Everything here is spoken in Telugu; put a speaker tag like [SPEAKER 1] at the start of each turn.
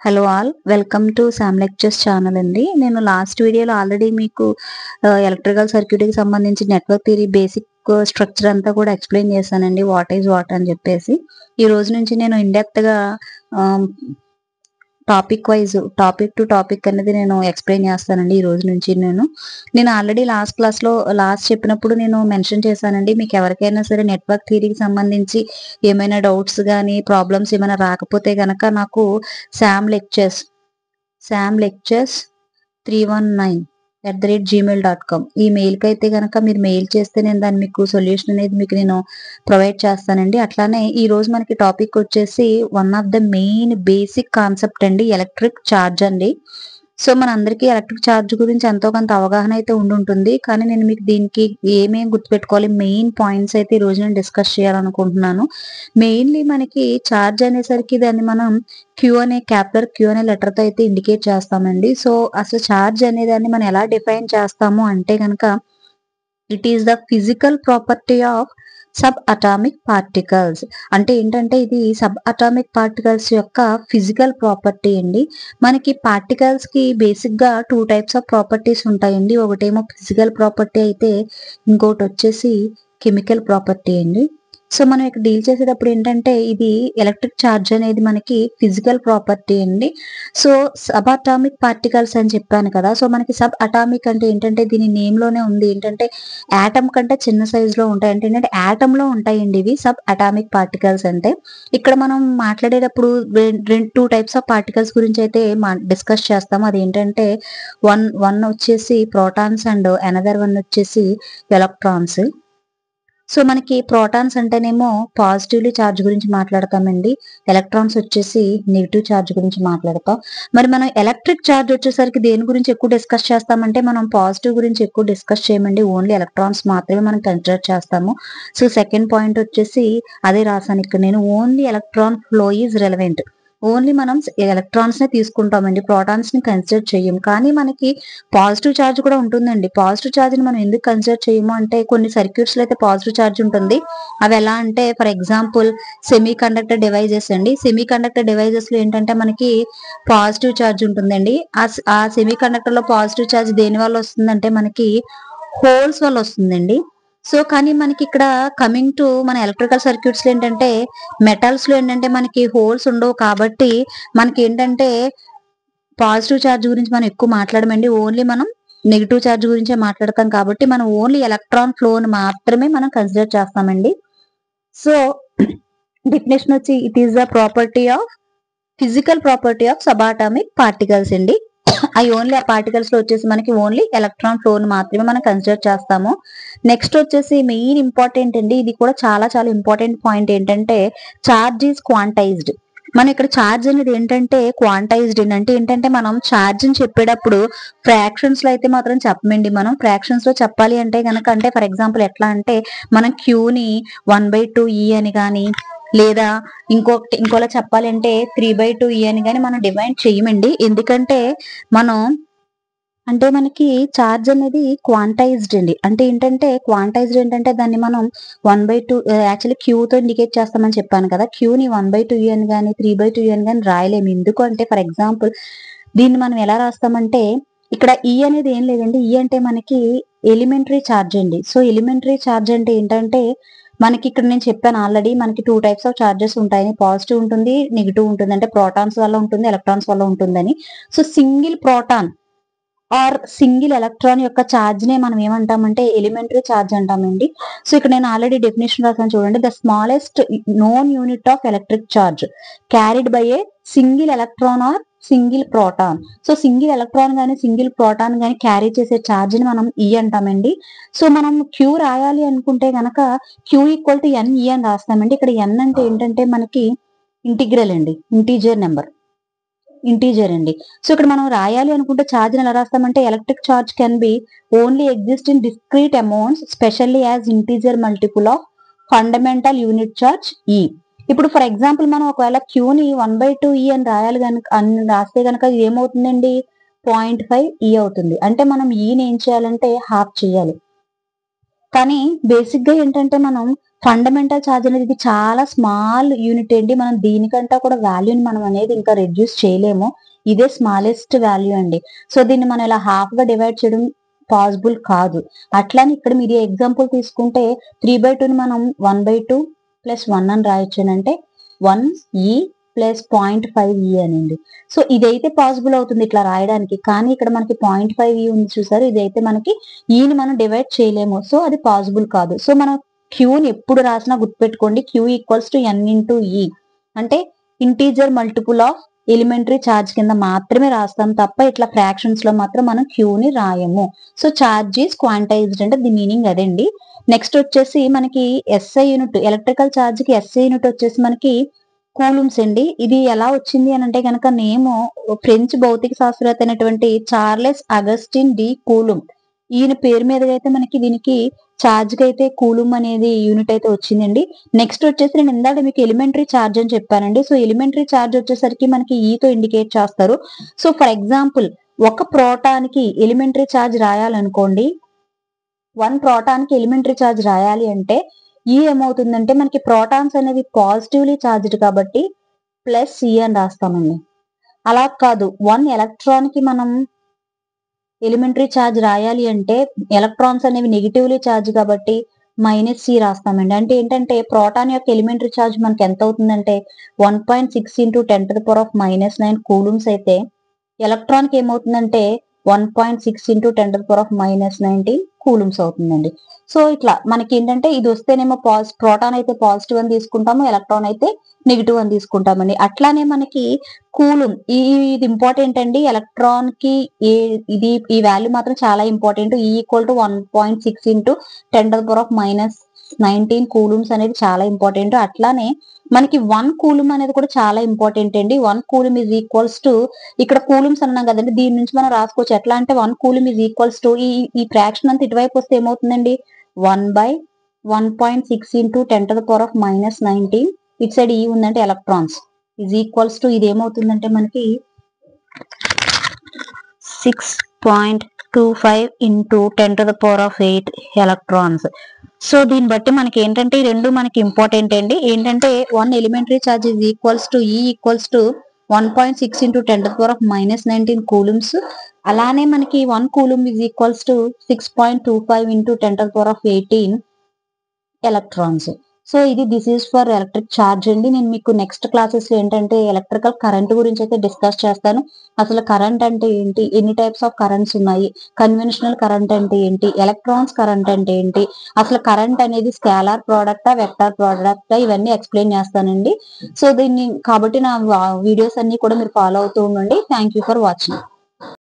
[SPEAKER 1] Hello all welcome to Sam lectures channel అండి. నేను లాస్ట్ వీడియోలో ఆల్రెడీ మీకు ఎలక్ట్రికల్ సర్క్యూట్కి సంబంధించి నెట్వర్క్ థియరీ బేసిక్ స్ట్రక్చర్ అంతా కూడా ఎక్స్ప్లెయిన్ చేశానండి. వాట్ ఈజ్ వాట్ అని చెప్పేసి ఈ రోజు నుంచి నేను ఇండెప్త్ గా topic wise topic to topic అనేది నేను ఎక్స్ప్లెయిన్ చేస్తానండి. ఈ రోజు నుంచి నేను ఆల్రెడీ లాస్ట్ క్లాస్ లో చెప్పినప్పుడు నేను మెన్షన్ చేశానండి. మీకు ఎవరికైనా సరే నెట్వర్క్ థియరీకి సంబంధించి ఏమైనా డౌట్స్ కానీ ప్రాబ్లమ్స్ ఏమైనా రాకపోతే గనక నాకు శామ్ లెక్చర్స్ 319@gmail.com ఈ మెయిల్కి అయితే కనుక మీరు మెయిల్ చేస్తే నేను దాన్ని మీకు సొల్యూషన్ అనేది మీకు నేను ప్రొవైడ్ చేస్తానండి. అట్లానే ఈ రోజు మనకి టాపిక్ వచ్చేసి one of the main basic concept అండి, ఎలక్ట్రిక్ ఛార్జ్ అండి. సో మనందరికీ ఎలక్ట్రిక్ ఛార్జ్ గురించి ఎంతో కొంత అవగాహన అయితే ఉండుంటుంది. కానీ నేను మీకు దీనికి ఏమేమి గుర్తుపెట్టుకోవాలి, మెయిన్ పాయింట్స్ అయితే ఈ రోజు నేను డిస్కస్ చేయాలనుకుంటున్నాను. మెయిన్లీ మనకి ఛార్జ్ అనేసరికి దాన్ని మనం క్యాపిటల్ క్యూ అనే లెటర్ తో అయితే ఇండికేట్ చేస్తామండి. సో అసలు ఛార్జ్ అనే దాన్ని మనం ఎలా డిఫైన్ చేస్తాము అంటే కనుక it is the physical property of sub atomic particles. అంటే ఏంటంటే ఇది సబ్ అటామిక్ పార్టికల్స్ యొక్క ఫిజికల్ ప్రాపర్టీ అండి. మనకి పార్టికల్స్ కి బేసిక్ గా 2 టైప్స్ ఆఫ్ ప్రాపర్టీస్ ఉంటాయండి. ఒకటేమో ఫిజికల్ ప్రాపర్టీ అయితే ఇంకోటి వచ్చేసి కెమికల్ ప్రాపర్టీ అండి. సో మనం ఇక్కడ డీల్ చేసేటప్పుడు ఏంటంటే ఇది ఎలక్ట్రిక్ ఛార్జ్ అనేది మనకి ఫిజికల్ ప్రాపర్టీ అండి. సో సబ్ అటామిక్ పార్టికల్స్ అని చెప్పాను కదా. సో మనకి సబ్ అటామిక్ అంటే ఏంటంటే దీని నేమ్ లోనే ఉంది ఏంటంటే యాటమ్ కంటే చిన్న సైజ్ లో ఉంటాయి. అంటే ఏంటంటే యాటమ్ లో ఉంటాయండి ఇవి సబ్ అటామిక్ పార్టికల్స్ అంటే. ఇక్కడ మనం మాట్లాడేటప్పుడు 2 టైప్స్ ఆఫ్ పార్టికల్స్ గురించి అయితే డిస్కస్ చేస్తాము. అదేంటంటే వన్ వచ్చేసి ప్రోటాన్స్ అండ్ అనదర్ వన్ వచ్చేసి ఎలక్ట్రాన్స్. సో మనకి ప్రోటాన్స్ అంటేనేమో పాజిటివ్లీ ఛార్జ్ గురించి మాట్లాడతామండి, ఎలక్ట్రాన్స్ వచ్చేసి నెగిటివ్ ఛార్జ్ గురించి మాట్లాడతాం. మరి మనం ఎలక్ట్రిక్ ఛార్జ్ వచ్చేసరికి దేని గురించి ఎక్కువ డిస్కస్ చేస్తామంటే మనం పాజిటివ్ గురించి ఎక్కువ డిస్కస్ చేయమండి, ఓన్లీ ఎలక్ట్రాన్స్ మాత్రమే మనం కన్సిడర్ చేస్తాము. సో సెకండ్ పాయింట్ వచ్చేసి అదే రాసాను ఇక్కడ నేను, only electron flow is relevant. Only మనం ఎలక్ట్రాన్స్ నే తీసుకుంటామండి, ప్రోటాన్స్ ని కన్సిడర్ చెయ్యం. కానీ మనకి పాజిటివ్ ఛార్జ్ కూడా ఉంటుందండి. పాజిటివ్ ఛార్జ్ ని మనం ఎందుకు కన్సిడర్ చేయము అంటే కొన్ని సర్క్యూట్స్ లో అయితే పాజిటివ్ ఛార్జ్ ఉంటుంది. అవి ఎలా అంటే for example semi conductor devices అండి. సెమీ కండక్టర్ డివైజెస్ లో ఏంటంటే మనకి పాజిటివ్ ఛార్జ్ ఉంటుందండి. ఆ సెమీ కండక్టర్ లో పాజిటివ్ ఛార్జ్ దేని వల్ల వస్తుందంటే మనకి హోల్స్ వల్ల వస్తుందండి. సో కానీ మనకి ఇక్కడ కమింగ్ టు మన ఎలక్ట్రికల్ సర్క్యూట్స్ లో ఏంటంటే మెటల్స్ లో ఏంటంటే మనకి హోల్స్ ఉండవు కాబట్టి మనకి ఏంటంటే పాజిటివ్ ఛార్జ్ గురించి మనం ఎక్కువ మాట్లాడమండి, ఓన్లీ మనం నెగిటివ్ ఛార్జ్ గురించే మాట్లాడతాం. కాబట్టి మనం ఓన్లీ ఎలక్ట్రాన్ ఫ్లోని మాత్రమే మనం కన్సిడర్ చేస్తామండి. సో డెఫినేషన్ వచ్చి it is the property of physical property of subatomic particles అండి. అవి ఓన్లీ ఆ పార్టికల్స్ లో వచ్చేసి మనకి ఓన్లీ ఎలక్ట్రాన్ ఫ్లోని మాత్రమే మనం కన్సిడర్ చేస్తాము. నెక్స్ట్ వచ్చేసి మెయిన్ ఇంపార్టెంట్ అండి, ఇది కూడా చాలా చాలా ఇంపార్టెంట్ పాయింట్ ఏంటంటే ఛార్జ్ ఈజ్ క్వాంటైజ్డ్. మనం ఇక్కడ ఛార్జ్ అనేది ఏంటంటే క్వాంటైజ్డ్ అంటే ఏంటంటే మనం ఛార్జ్ అని చెప్పేటప్పుడు ఫ్రాక్షన్స్ లో అయితే మాత్రం చెప్పమండి. మనం ఫ్రాక్షన్స్ లో చెప్పాలి అంటే కనుక అంటే ఫర్ ఎగ్జాంపుల్ ఎట్లా అంటే మనం క్యూని 1/2E అని కానీ లేదా ఇంకోలా చెప్పాలి అంటే 3/2E అని కానీ మనం డివైడ్ చేయమండి. ఎందుకంటే మనం అంటే మనకి ఛార్జ్ అనేది క్వాంటైజ్డ్ అండి. అంటే ఏంటంటే క్వాంటైజ్డ్ ఏంటంటే దాన్ని మనం 1/2 యాక్చువల్లీ క్యూతో ఇండికేట్ చేస్తామని చెప్పాను కదా. క్యూని 1/2E అని కానీ 3/2E అని కానీ రాయలేము. ఎందుకు అంటే ఫర్ ఎగ్జాంపుల్ దీన్ని మనం ఎలా రాస్తామంటే ఇక్కడ ఈ అనేది ఏం లేదండి. ఈ అంటే మనకి ఎలిమెంటరీ ఛార్జ్ అండి. సో ఎలిమెంటరీ ఛార్జ్ అంటే ఏంటంటే మనకి ఇక్కడ నేను చెప్పాను ఆల్రెడీ మనకి 2 టైప్స్ ఆఫ్ ఛార్జెస్ ఉంటాయని, పాజిటివ్ ఉంటుంది నెగిటివ్ ఉంటుంది. అంటే ప్రోటాన్స్ వల్ల ఉంటుంది ఎలక్ట్రాన్స్ వల్ల ఉంటుందని. So single proton or single electron యొక్క ఛార్జ్ నే మనం ఏమంటామంటే ఎలిమెంటరీ ఛార్జ్ అంటామండి. సో ఇక్కడ నేను ఆల్రెడీ డెఫినేషన్ రాసాను చూడండి, the smallest known unit of electric charge carried by a single electron or single proton. So single electron గానీ సింగిల్ ప్రోటాన్ గానీ క్యారీ చేసే ఛార్జ్ ని మనం ఈ అంటామండి. సో మనం క్యూ రాయాలి అనుకుంటే గనక క్యూ ఈక్వల్ టు NE అని రాస్తామండి. ఇక్కడ N అంటే ఏంటంటే మనకి ఇంటిగ్రల్ అండి, ఇంటీజర్ అండి. సో ఇక్కడ మనం రాయాలి అనుకుంటే ఛార్జ్ ఎలా రాస్తామంటే electric charge can be only exist in discrete amounts specially as integer multiple of fundamental unit charge E. ఇప్పుడు ఫర్ ఎగ్జాంపుల్ మనం ఒకవేళ క్యూని 1/2E అని రాయాలి రాస్తే కనుక ఏమవుతుందండి 0.5E అవుతుంది. అంటే మనం ఈని ఏం చేయాలంటే హాఫ్ చేయాలి. కానీ బేసిక్ గా ఏంటంటే మనం ఫండమెంటల్ ఛార్జ్ అనేది ఇది చాలా స్మాల్ యూనిట్ అండి. మనం దీనికంటే కూడా వాల్యూని మనం అనేది ఇంకా రెడ్యూస్ చేయలేము. ఇదే స్మాలెస్ట్ వాల్యూ అండి. సో దీన్ని మనం ఇలా హాఫ్‌గా డివైడ్ చేయడం పాసిబుల్ కాదు. అట్లని ఇక్కడ మీరు ఎగ్జాంపుల్ తీసుకుంటే 3/2ని మనం 1/2 + 1 అని రాయొచ్చునంటే 1 ప్లస్ 0.5 అనండి. సో ఇదైతే పాసిబుల్ అవుతుంది ఇట్లా రాయడానికి. కానీ ఇక్కడ మనకి 0.5 ఉంది చూసారు. ఇదైతే మనకి ఈని మనం డివైడ్ చేయలేము. సో అది పాసిబుల్ కాదు. సో మనం క్యూని ఎప్పుడు రాసినా గుర్తుపెట్టుకోండి. Q equals to n into e. అంటే integer multiple of elementary charge కింద మాత్రమే రాస్తాం తప్ప ఇట్లా ఫ్రాక్షన్స్ లో మాత్రం మనం క్యూని రాయము. సో ఛార్జ్ ఈస్ క్వాంటైజ్డ్ అంటే ది మీనింగ్ అదండి. నెక్స్ట్ వచ్చేసి మనకి ఎస్ఐ యూనిట్ ఎలక్ట్రికల్ ఛార్జ్ కి ఎస్ఐ యూనిట్ వచ్చేసి మనకి కూలుమ్స్ అండి. ఇది ఎలా వచ్చింది అని అంటే కనుక నేము ఫ్రెంచ్ భౌతిక శాస్త్రవేత్త అయినటువంటి చార్లెస్ అగస్టిన్ డి కూలుమ్ ఈయన పేరు మీదుగా అయితే మనకి దీనికి ఛార్జ్ కి అయితే కూలుమ్ అనేది యూనిట్ అయితే వచ్చిందండి. నెక్స్ట్ వచ్చేసి నేను ఇందాక మీకు ఎలిమెంటరీ ఛార్జ్ అని చెప్పానండి. సో ఎలిమెంటరీ ఛార్జ్ వచ్చేసరికి మనకి ఈతో ఇండికేట్ చేస్తారు. సో ఫర్ ఎగ్జాంపుల్ ఒక ప్రోటానికి ఎలిమెంటరీ ఛార్జ్ రాయాలనుకోండి. 1 ప్రోటాన్‌కి ఎలిమెంటరీ ఛార్జ్ రాయాలి అంటే ఏమవుతుందంటే మనకి ప్రోటాన్స్ అనేవి పాజిటివ్‌లీ చార్జ్డ్ కాబట్టి ప్లస్ సి అని రాస్తామండి. అలా కాదు 1 ఎలక్ట్రాన్‌కి మనం ఎలిమెంటరీ ఛార్జ్ రాయాలి అంటే ఎలక్ట్రాన్స్ అనేవి నెగెటివ్‌లీ చార్జ్ కాబట్టి మైనస్ సి రాస్తామండి. అంటే ఏంటంటే ప్రోటాన్ యొక్క ఎలిమెంటరీ ఛార్జ్ మనకి ఎంత అవుతుందంటే 1.6 × 10⁻⁻9 కూలుమ్స్ అయితే ఎలక్ట్రాన్‌కి ఏమవుతుందంటే 1.6 × 10⁻⁻19 కూలుమ్స్ అవుతుందండి. సో ఇట్లా మనకేంటంటే ఇది వస్తేనేమో ప్రోటాన్ అయితే పాజిటివ్ అని తీసుకుంటాము. ఎలక్ట్రాన్ అయితే నెగెటివ్ అని తీసుకుంటామండి. అట్లానే మనకి కూలుమ్ ఇది ఇంపార్టెంట్ అండి. ఎలక్ట్రాన్ కి ఈ వాల్యూ మాత్రం చాలా ఇంపార్టెంట్. E = 1.6 × 10⁻⁻19 కూలుమ్స్ అనేది చాలా ఇంపార్టెంట్. అట్లానే మనకి 1 కూలుమ్ అనేది కూడా చాలా ఇంపార్టెంట్ అండి. 1 కూలుమ్ ఈజ్ ఈక్వల్స్ టు ఇక్కడ కూలుమ్స్ అన్నాం కదండి. దీని నుంచి మనం రాసుకోవచ్చు. ఎట్లా అంటే 1 కూలుమ్ ఈజ్ ఈక్వల్స్ టు ఈ ఫ్రాక్షన్ అంతా ఇటువైపు వస్తే ఏమవుతుందండి 1/1.6 × 10⁻⁻19 ఇటు సైడ్ ఈ ఉందంటే ఎలక్ట్రాన్స్ ఈజ్ ఈక్వల్స్ టు ఇది ఏమవుతుందంటే మనకి 6.25 × 10⁸ ఎలక్ట్రాన్స్. సో దీన్ని బట్టి మనకి ఏంటంటే ఈ రెండు మనకి ఇంపార్టెంట్ అండి. ఏంటంటే 1 elementary charge is equals to E = 1.6 × 10⁻⁻19 coulombs. అలానే మనకి 1 coulomb is equals to 6.25 × 10⁻18 electrons. So this is for electric charge అండి. నేను మీకు నెక్స్ట్ క్లాసెస్ లో ఏంటంటే ఎలక్ట్రికల్ కరెంట్ గురించి అయితే డిస్కస్ చేస్తాను. అసలు కరెంట్ అంటే ఏంటి, ఎన్ని టైప్స్ ఆఫ్ కరెంట్స్ ఉన్నాయి, కన్వెన్షనల్ కరెంట్ అంటే ఏంటి, ఎలక్ట్రాన్స్ కరెంట్ అంటే ఏంటి, అసలు కరెంట్ అనేది స్కేలార్ ప్రోడక్టా వెక్టార్ ప్రోడక్టా ఇవన్నీ ఎక్స్ప్లెయిన్ చేస్తానండి. సో కాబట్టి నా వీడియోస్ అన్ని కూడా మీరు ఫాలో అవుతూ ఉండండి. Thank you for watching.